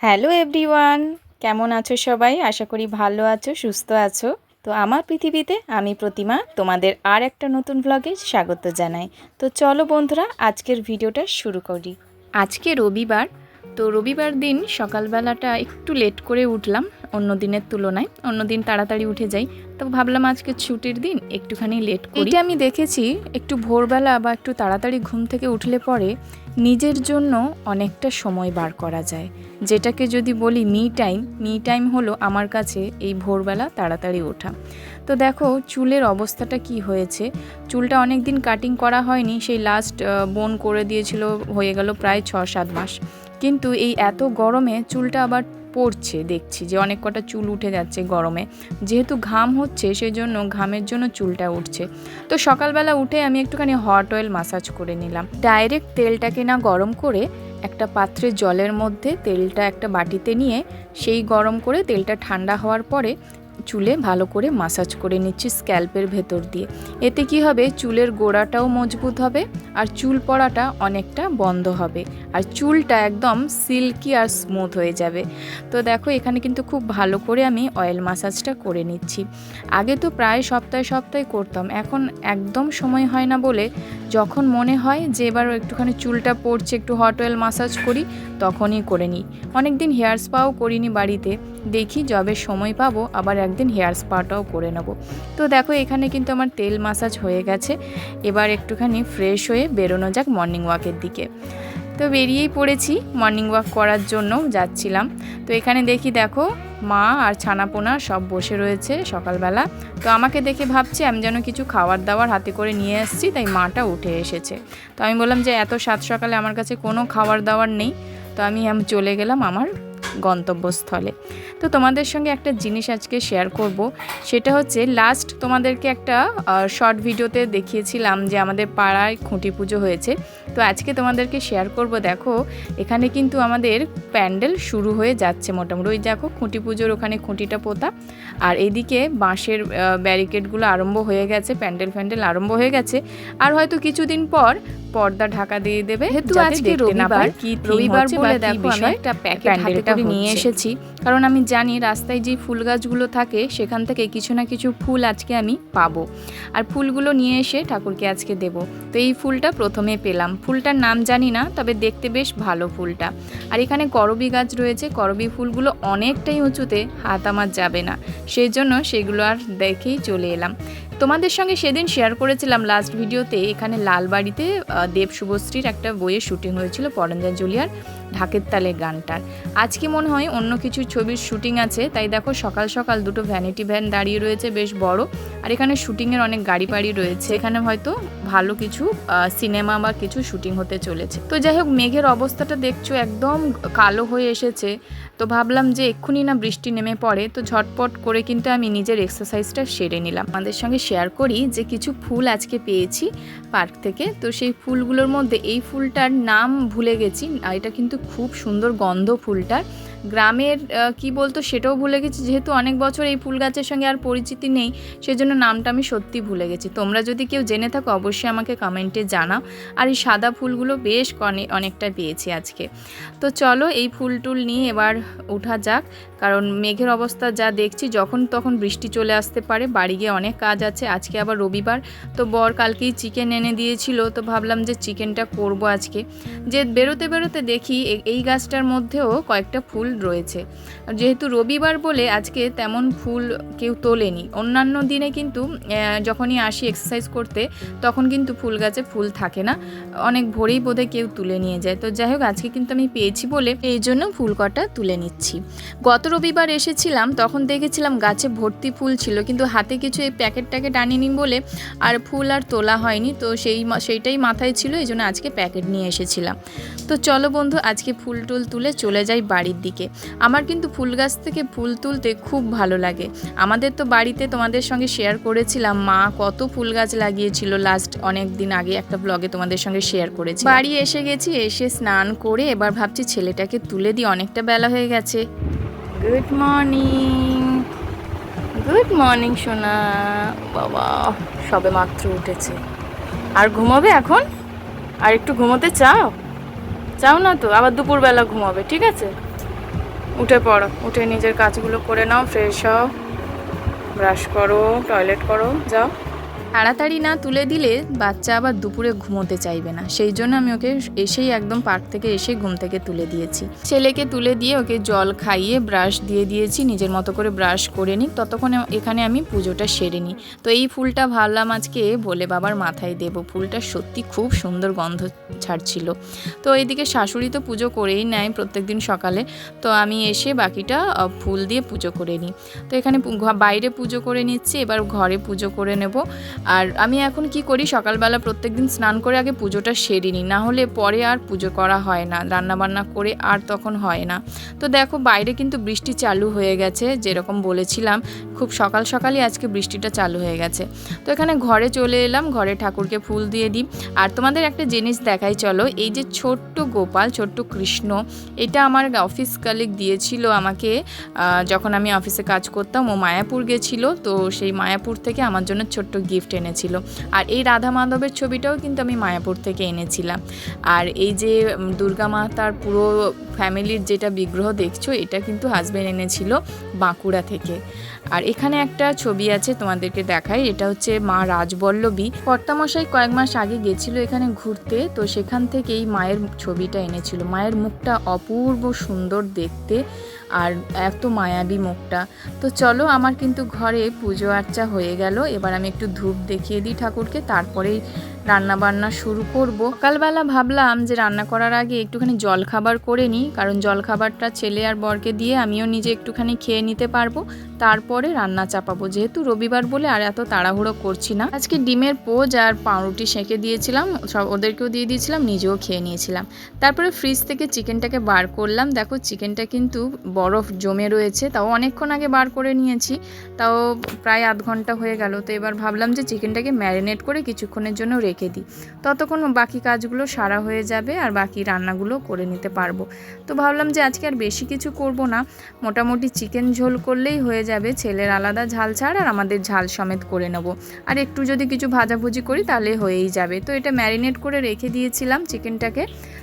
Hello everyone, কেমন আছো সবাই? আশা করি ভালো আছো, সুস্থ আছো। তো আমার পৃথিবীতে আমি প্রতিমা তোমাদের আর একটা নতুন ব্লগে স্বাগত জানাই। তো চলো বন্ধুরা, আজকের ভিডিওটা শুরু করি। আজকে রবিবার, তো রবিবার দিন সকালবেলাটা একটু লেট করে উঠলাম অন্য দিনের তুলনায়। অন্য দিন তাড়াতাড়ি উঠে যাই, তো ভাবলাম আজকে ছুটির দিন একটুখানি লেট করি। এটা আমি দেখেছি, একটু ভোরবেলা বা একটু তাড়াতাড়ি ঘুম থেকে উঠলে পরে নিজের জন্য অনেকটা সময় বার করা যায়, যেটাকে যদি বলি মি টাইম হলো আমার কাছে এই ভোরবেলা তাড়াতাড়ি ওঠা। তো দেখো চুলের অবস্থাটা কি হয়েছে। চুলটা অনেক দিন কাটিং করা হয়নি, সেই লাস্ট বোন করে দিয়েছিল, হয়ে গেল প্রায় 6-7 মাস। কিন্তু এই এত গরমে চুলটা আবার পড়ছে, দেখছি যে অনেক কটা চুল উঠে যাচ্ছে গরমে। যেহেতু ঘাম হচ্ছে সেই জন্য ঘামের জন্য চুলটা উঠছে। তো সকালবেলা উঠে আমি একটুখানি হট অয়েল মাসাজ করে নিলাম। ডাইরেক্ট তেলটাকে না গরম করে একটা পাত্রে জলের মধ্যে তেলটা একটা বাটিতে নিয়ে সেই গরম করে তেলটা ঠান্ডা হওয়ার পরে চুলে ভালো করে মাসাজ করে নিচ্ছি স্ক্যাল্পের ভেতর দিয়ে। এতে কি হবে, চুলের গোড়াটাও মজবুত হবে আর চুল পড়াটা অনেকটা বন্ধ হবে আর চুলটা একদম সিল্কি আর স্মুথ হয়ে যাবে। তো দেখো এখানে কিন্তু খুব ভালো করে আমি অয়েল মাসাজটা করে নিচ্ছি। আগে তো প্রায় সপ্তাহে সপ্তাহে করতাম, এখন একদম সময় হয় না বলে যখন মনে হয় যে এবার একটুখানি চুলটা পড়ছে, একটু হট অয়েল মাসাজ করি, তখনই করে নিই। অনেক দিন হেয়ার স্পাও করিনি বাড়িতে, দেখি যবে সময় পাবো আবার একদিন হেয়ার স্পাটাও করে নেব। তো দেখো এখানে কিন্তু আমার তেল মাসাজ হয়ে গেছে, এবার একটুখানি ফ্রেশ হয়ে বেরোনো যাক মর্নিং ওয়াকের দিকে। তো বেরিয়েই পড়েছি, মর্নিং ওয়াক করার জন্য যাচ্ছিলাম। তো এখানে দেখি দেখো মা আর ছানাপোনা সব বসে রয়েছে সকালবেলা। তো আমাকে দেখে ভাবছি আমি যেন কিছু খাবার দাবার হাতে করে নিয়ে এসেছি, তাই মাটা উঠে এসেছে। তো আমি বললাম যে এত সাত সকালে আমার কাছে কোনো খাবার দাবার নেই। তো আমি চলে গেলাম আমার গন্তব্যস্থলে। তো তোমাদের সঙ্গে একটা জিনিস আজকে শেয়ার করব, সেটা হচ্ছে লাস্ট তোমাদেরকে একটা শর্ট ভিডিওতে দেখিয়েছিলাম যে আমাদের পাড়ায় খুঁটি পুজো হয়েছে। তো আজকে তোমাদেরকে শেয়ার করব, দেখো এখানে কিন্তু আমাদের প্যান্ডেল শুরু হয়ে যাচ্ছে মোটামুটি। ওই দেখো খুঁটি পুজোর ওখানে খুঁটিটা পোতা, আর এইদিকে বাঁশের ব্যারিকেডগুলো আরম্ভ হয়ে গেছে, প্যান্ডেল আরম্ভ হয়ে গেছে। আর হয়তো কিছুদিন পর পর্দা ঢাকা দিয়ে দেবে, যেহেতু আজকে রবিবার বলে দেখো আমি একটা প্যাকেট হাতে করে নিয়ে এসেছি, কারণ আমি জানি রাস্তায় যে ফুল গাছগুলো থাকে সেখান থেকে কিছু না কিছু ফুল আজকে আমি পাবো, আর ফুলগুলো নিয়ে এসে ঠাকুরকে আজকে দেব। তো এই ফুলটা প্রথমে পেলাম, ফুলটার নাম জানি না, তবে দেখতে বেশ ভালো ফুলটা। আর এখানে করবী গাছ রয়েছে, করবী ফুলগুলো অনেকটাই উঁচুতে, হাত আমার যাবে না, সেই জন্য সেগুলো আর দেখেই চলে এলাম। তোমাদের সঙ্গে সেদিন শেয়ার করেছিলাম লাস্ট ভিডিওতে, এখানে লালবাড়িতে দেব শুভশ্রীর একটা বইয়ের শুটিং হয়েছিল, পরঞ্জলি আর ঢাকের তালে গানটার। আজকে মনে হয় অন্য কিছু ছবির শুটিং আছে, তাই দেখো সকাল সকাল দুটো ভ্যানিটি ভ্যান দাঁড়িয়ে রয়েছে বেশ বড়, আর এখানে শুটিংয়ের অনেক গাড়ি পাড়ি রয়েছে। এখানে হয়তো ভালো কিছু সিনেমা বা কিছু শুটিং হতে চলেছে। তো যাই হোক, মেঘের অবস্থাটা দেখছো একদম কালো হয়ে এসেছে। তো ভাবলাম যে এক্ষুনি না বৃষ্টি নেমে পড়ে, তো ঝটপট করে কিন্তু আমি নিজের এক্সারসাইজটা সেরে নিলাম। আমাদের সঙ্গে শেয়ার করি যে কিছু ফুল আজকে পেয়েছি পার্ক থেকে। তো সেই ফুলগুলোর মধ্যে এই ফুলটার নাম ভুলে গেছি, এটা কিন্তু খুব সুন্দর গন্ধ ফুলটার। গ্রামের কি বলতো সেটাও ভুলে গেছি, যেহেতু অনেক বছর এই ফুল গাছের সঙ্গে আর পরিচিতি নেই, সেজন্য নামটা আমি সত্যি ভুলে গেছি। তোমরা যদি কেউ জেনে থাকো অবশ্যই আমাকে কমেন্টে জানাও। আর এই সাদা ফুলগুলো বেশ অনেকটা পেয়েছি আজকে। তো চলো এই ফুল টুল নিয়ে এবার ওঠা যাক, কারণ মেঘের অবস্থা যা দেখছি যখন তখন বৃষ্টি চলে আসতে পারে। বাড়ি গিয়ে অনেক কাজ আছে, আজকে আবার রবিবার। তো বর কালকেই চিকেন এনে দিয়েছিল, তো ভাবলাম যে চিকেনটা করব আজকে। যে বেরোতে বেরোতে দেখি এই গাছটার মধ্যেও কয়েকটা ফুল রয়েছে। যেহেতু রবিবার বলে আজকে তেমন ফুল কেউ তোলেনি, অন্যান্য দিনে কিন্তু যখনই আসি এক্সারসাইজ করতে তখন কিন্তু ফুল গাছে ফুল থাকে না, অনেক ভোরেই বোধহয় কেউ তুলে নিয়ে যায়। তো যাই হোক আজকে কিন্তু আমি পেয়েছি বলে এই জন্য ফুল কটা তুলে নিচ্ছি। গত রবিবার এসেছিলাম, তখন দেখেছিলাম গাছে ভর্তি ফুল ছিল, কিন্তু হাতে কিছু এই প্যাকেট আনিনি বলে আর ফুল আর তোলা হয়নি। তো সেইটাই মাথায় ছিল, এই জন্য আজকে প্যাকেট নিয়ে এসেছিলাম। তো চলো বন্ধু আজকে ফুল টুল তুলে চলে যাই বাড়ির দিকে। আমার কিন্তু ফুল গাছ থেকে ফুল তুলতে খুব ভালো লাগে। আমাদের তো বাড়িতে তোমাদের সঙ্গে শেয়ার করেছিলাম মা কত ফুল গাছ লাগিয়েছিল, লাস্ট অনেক দিন আগে একটা ব্লগে তোমাদের সঙ্গে শেয়ার করেছি। বাড়ি এসে গেছি, এসে স্নান করে এবার ভাবছি ছেলেটাকে তুলে দিই, অনেকটা বেলা হয়ে গেছে। গুড মর্নিং সোনা, বাবা সবে মাত্র উঠেছে। আর ঘুমাবে এখন? আর একটু ঘুমোতে চাও না তো? আবার দুপুরবেলা ঘুমাবে, ঠিক আছে? উঠে পড়ো, উঠে নিজের কাজগুলো করে নাও, ফ্রেশ হও, ব্রাশ করো, টয়লেট করো, যাও। তাড়াতাড়ি না তুলে দিলে বাচ্চা আবার দুপুরে ঘুমোতে চাইবে না, সেই জন্য আমি ওকে এসেই একদম পার্ক থেকে এসে ঘুম থেকে তুলে দিয়েছি। ছেলেকে তুলে দিয়ে ওকে জল খাইয়ে ব্রাশ দিয়ে দিয়েছি, নিজের মতো করে ব্রাশ করে নিই, ততক্ষণে এখানে আমি পুজোটা সেরে নিই। তো এই ফুলটা ভাবলাম আজকে ভোলে বাবার মাথায় দেব, ফুলটা সত্যি খুব সুন্দর গন্ধ ছাড়ছিল। তো এইদিকে শাশুড়ি তো পুজো করেই নেয় প্রত্যেকদিন সকালে, তো আমি এসে বাকিটা ফুল দিয়ে পুজো করে নিই। তো এখানে বাইরে পুজো করে নিচ্ছি, এবার ঘরে পুজো করে নেব। আর আমি এখন কি করি, সকালবেলা প্রত্যেকদিন স্নান করে আগে পুজোটা সেরে নিই, না হলে পরে আর পুজো করা হয় না, রান্নাবান্না করে আর তখন হয় না। তো দেখো বাইরে কিন্তু বৃষ্টি চালু হয়ে গেছে, যেরকম বলেছিলাম খুব সকাল সকালই আজকে বৃষ্টিটা চালু হয়ে গেছে। তো এখানে ঘরে চলে এলাম, ঘরে ঠাকুরকে ফুল দিয়ে দিই। আর তোমাদের একটা জিনিস দেখাই চলো, এই যে ছোট্ট গোপাল, ছোট্ট কৃষ্ণ, এটা আমার অফিস কালিগ দিয়েছিল আমাকে যখন আমি অফিসে কাজ করতাম। ও মায়াপুর গেছিলো, তো সেই মায়াপুর থেকে আমার জন্য ছোট্ট গিফট এনেছিল। আর এই রাধা মাধবের ছবিটাও কিন্তু আমি মায়াপুর থেকে এনেছিলাম। আর এই যে দুর্গা মাতার পুরো ফ্যামিলির যেটা বিগ্রহ দেখছো, এটা কিন্তু হাজব্যান্ড এনেছিল বাঁকুড়া থেকে। আর এখানে একটা ছবি আছে, তোমাদেরকে দেখাই, এটা হচ্ছে মা রাজবল্লভী। কর্তামশাই কয়েক মাস আগে গেছিল এখানে ঘুরতে, তো সেখান থেকেই মায়ের ছবিটা এনেছিল। মায়ের মুখটা অপূর্ব সুন্দর দেখতে, আর এত মায়াবী মুখটা। তো চলো, আমার কিন্তু ঘরে পুজো আর্চা হয়ে গেল, এবার আমি একটু ধূপ দেখিয়ে দিই ঠাকুরকে, তারপরেই রান্না বান্না শুরু করব। সকালবেলা ভাবলাম যে রান্না করার আগে একটুখানি জলখাবার করে নিই, কারণ জলখাবারটা ছেলে আর বরকে দিয়ে আমিও নিজে একটুখানি খেয়ে নিতে পারবো, তারপরে রান্না চাপাবো। যেহেতু রবিবার বলে আর এত তাড়াহুড়ো করছি না। আজকে ডিমের পোজ আর পাউরুটি সেঁকে দিয়েছিলাম, সব ওদেরকেও দিয়ে দিয়েছিলাম, নিজেও খেয়ে নিয়েছিলাম। তারপরে ফ্রিজ থেকে চিকেনটাকে বার করলাম। দেখো চিকেনটা কিন্তু বরফ জমে রয়েছে, তাও অনেকক্ষণ আগে বার করে নিয়েছি, তাও প্রায় আধ ঘন্টা হয়ে গেল। তো এবার ভাবলাম যে চিকেনটাকে ম্যারিনেট করে কিছুক্ষণের জন্য রেখে দিই, ততক্ষণ বাকি কাজগুলো সারা হয়ে যাবে আর বাকি রান্নাগুলো করে নিতে পারবো। তো ভাবলাম যে আজকে আর বেশি কিছু করব না, মোটামুটি চিকেন ঝোল করলেই হয়ে যাবে, ছেলের আলাদা ঝাল ছাড় আর আমাদের ঝাল সমেত করে নেব। আর একটু যদি কিছু ভাজাভুজি করি তাহলে হয়েই যাবে। তো এটা ম্যারিনেট করে রেখে দিয়েছিলাম চিকেনটাকে।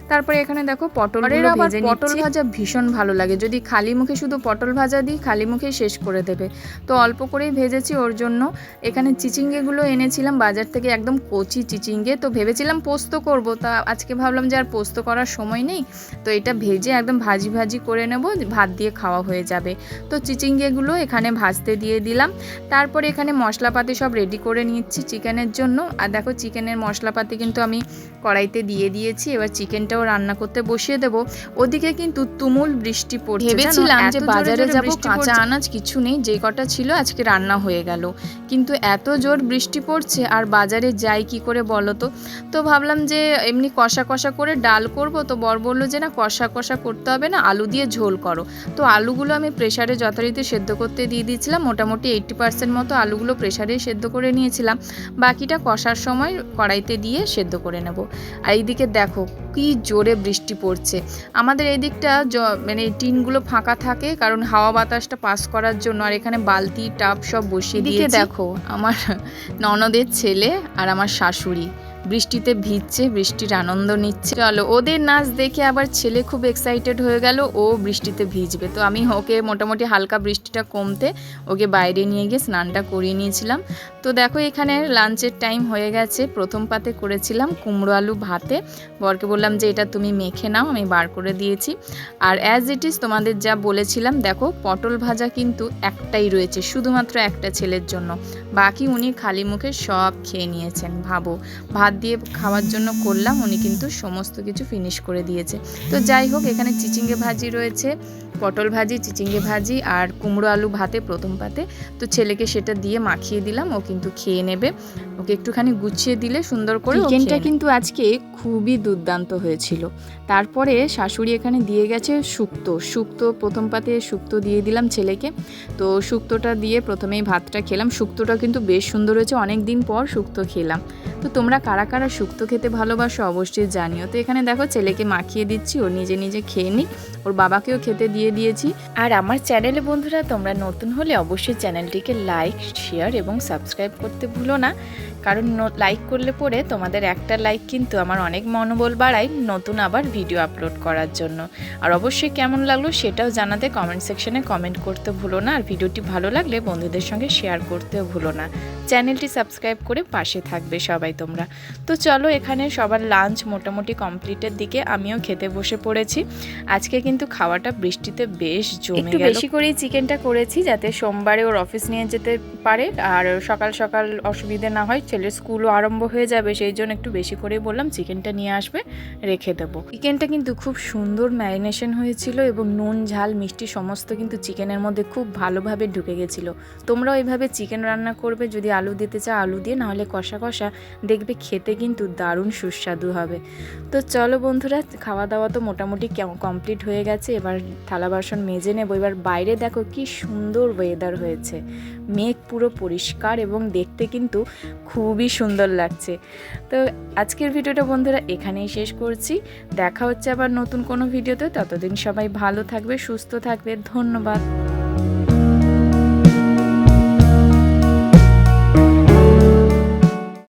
তারপরে এখানে দেখো পটলগুলো ভেজে নিচ্ছি। পটল ভাজা ভীষণ ভালো লাগে, যদি খালি মুখে শুধু পটল ভাজা দিই খালি মুখেই শেষ করে দেবে, তো অল্প করেই ভেজেছি ওর জন্য। এখানে চিচিঙ্গেগুলো এনেছিলাম বাজার থেকে, একদম কচি চিচিঙ্গে, তো ভেবেছিলাম পোস্ত করব, তা আজকে ভাবলাম যে আর পোস্ত করার সময় নেই, তো এটা ভেজে একদম ভাজি ভাজি করে নেব, ভাত দিয়ে খাওয়া হয়ে যাবে। তো চিচিঙ্গেগুলো এখানে ভাজতে দিয়ে দিলাম। তারপরে এখানে মশলাপাতি সব রেডি করে নিচ্ছি চিকেনের জন্য। আর দেখো চিকেনের মশলাপাতি কিন্তু আমি কড়াইতে দিয়ে দিয়েছি, এবার চিকেনটাও রান্না করতে বসিয়ে দেব। ওদিকে কিন্তু তুমুল বৃষ্টি পড়ছে, ভেবেছিলাম যে বাজারে যাব, কাঁচা আনাজ কিছু নেই, যে কটা ছিল আজকে রান্না হয়ে গেল, কিন্তু এত জোর বৃষ্টি পড়ছে আর বাজারে যাই কি করে বলো তো। তো ভাবলাম যে এমনি কষা কষা করে ডাল করব, তো বর বললো যে না কষা কষা করতে হবে না, আলু দিয়ে ঝোল করো। তো আলুগুলো আমি প্রেসারে যথারীতি সেদ্ধ করতে দিয়ে দিয়েছিলাম, মোটামুটি 80% মতো আলুগুলো প্রেসারে সেদ্ধ করে নিয়েছিলাম, বাকিটা কষার সময় কড়াইতে দিয়ে সেদ্ধ করে নেব। আর এইদিকে দেখো কি জোরে বৃষ্টি পড়ছে। আমাদের এই দিকটা মানে টিনগুলো ফাঁকা থাকে, কারণ হাওয়া বাতাসটা পাস করার জন্য, আর এখানে বালতি টাব সব বসিয়ে দিয়েছি। দেখো আমার ননদের ছেলে আর আমার শাশুড়ি বৃষ্টিতে ভিজছে, বৃষ্টির আনন্দ নিচ্ছে। চলো, ওদের নাচ দেখে আবার ছেলে খুব এক্সাইটেড হয়ে গেল, ও বৃষ্টিতে ভিজবে। তো আমি ওকে মোটামুটি হালকা বৃষ্টিটা কমতে ওকে বাইরে নিয়ে গিয়ে স্নানটা করিয়ে নিয়েছিলাম। তো দেখো এখানে লাঞ্চের টাইম হয়ে গেছে। প্রথম পাতে করেছিলাম কুমড়ো আলু ভাতে, বরকে বললাম যে এটা তুমি মেখে নাও, আমি বার করে দিয়েছি। আর অ্যাজ ইট ইজ তোমাদের যা বলেছিলাম, দেখো পটল ভাজা কিন্তু একটাই রয়েছে, শুধুমাত্র একটা ছেলের জন্য, বাকি উনি খালি মুখে সব খেয়ে নিয়েছেন। ভাবো, ভাত দিয়ে খাওয়ার জন্য করলাম, উনি কিন্তু সমস্ত কিছু ফিনিশ করে দিয়েছে। তো যাই হোক, এখানে চিচিঙ্গে ভাজি রয়েছে, পটল ভাজি, চিচিঙ্গে ভাজি আর কুমড়ো আলু ভাতে প্রথম পাতে। তো ছেলেকে সেটা দিয়ে মাখিয়ে দিলাম, ও কিন্তু খেয়ে নেবে। ওকে একটুখানি গুছিয়ে দিলে সুন্দর করে। চিকেনটা কিন্তু আজকে খুবই দুর্দান্ত হয়েছিল। তারপরে শাশুড়ি এখানে দিয়ে গেছে শুক্তো প্রথম পাতে শুক্তো দিয়ে দিলাম ছেলেকে। তো শুক্তোটা দিয়ে প্রথমেই ভাতটা খেলাম। শুক্তোটা কিন্তু বেশ সুন্দর হয়েছে, অনেক দিন পর শুক্তো খেলাম। তো তোমরা কারা কারা শুক্তো খেতে ভালোবাসো অবশ্যই জানিও। তো এখানে দেখো ছেলেকে মাখিয়ে দিচ্ছি, ও নিজে নিজে খেয়ে নিক, ওর বাবাকেও খেতে দিয়ে দিয়েছি। আর আমার চ্যানেলে বন্ধুরা তোমরা নতুন হলে অবশ্যই চ্যানেলটিকে লাইক, শেয়ার এবং সাবস্ক্রাইব করতে ভুলো না। কারণ লাইক করলে পরে তোমাদের একটা লাইক কিন্তু আমার অনেক মনোবল বাড়ায় নতুন আবার ভিডিও আপলোড করার জন্য। আর অবশ্যই কেমন লাগলো সেটাও জানাতে কমেন্ট সেকশনে কমেন্ট করতে ভুলো না। আর ভিডিওটি ভালো লাগলে বন্ধুদের সঙ্গে শেয়ার করতেও ভুলো না। চ্যানেলটি সাবস্ক্রাইব করে পাশে থাকবে সবাই তোমরা। তো চলো, এখানে সবার লাঞ্চ মোটামুটি কমপ্লিটের দিকে, আমিও খেতে বসে পড়েছি। আজকে কিন্তু খাওয়াটা বৃষ্টিতে বেশ জমে গেল। একটু বেশি করেই চিকেনটা করেছি যাতে সোমবারে ওর অফিস নিয়ে যেতে পারে আর সকাল সকাল অসুবিধে না হয়, ছেলের স্কুলও আরম্ভ হয়ে যাবে, সেই জন্য একটু বেশি করে বললাম চিকেনটা নিয়ে আসবে, রেখে দেবো। চিকেনটা কিন্তু খুব সুন্দর ম্যারিনেশন হয়েছিল এবং নুন ঝাল মিষ্টি সমস্ত কিন্তু চিকেনের মধ্যে খুব ভালোভাবে ঢুকে গেছিলো। তোমরাও এইভাবে চিকেন রান্না করবে, যদি আলু দিতে চাও আলু দিয়ে, নাহলে কষা কষা, দেখবে খেতে কিন্তু দারুণ সুস্বাদু হবে। তো চলো বন্ধুরা, খাওয়া দাওয়া তো মোটামুটি কমপ্লিট হয়ে গেছে, এবার থালা বাসন মেজে নেবো। এবার বাইরে দেখো কি সুন্দর ওয়েদার হয়েছে, মেঘ পুরো পরিষ্কার এবং দেখতে কিন্তু খুবই সুন্দর লাগছে। তো আজকের ভিডিওটা বন্ধুরা এখানেই শেষ করছি। দেখা হচ্ছে আবার নতুন কোনো ভিডিওতে, ততদিন সবাই ভালো থাকবে, সুস্থ থাকবে। ধন্যবাদ।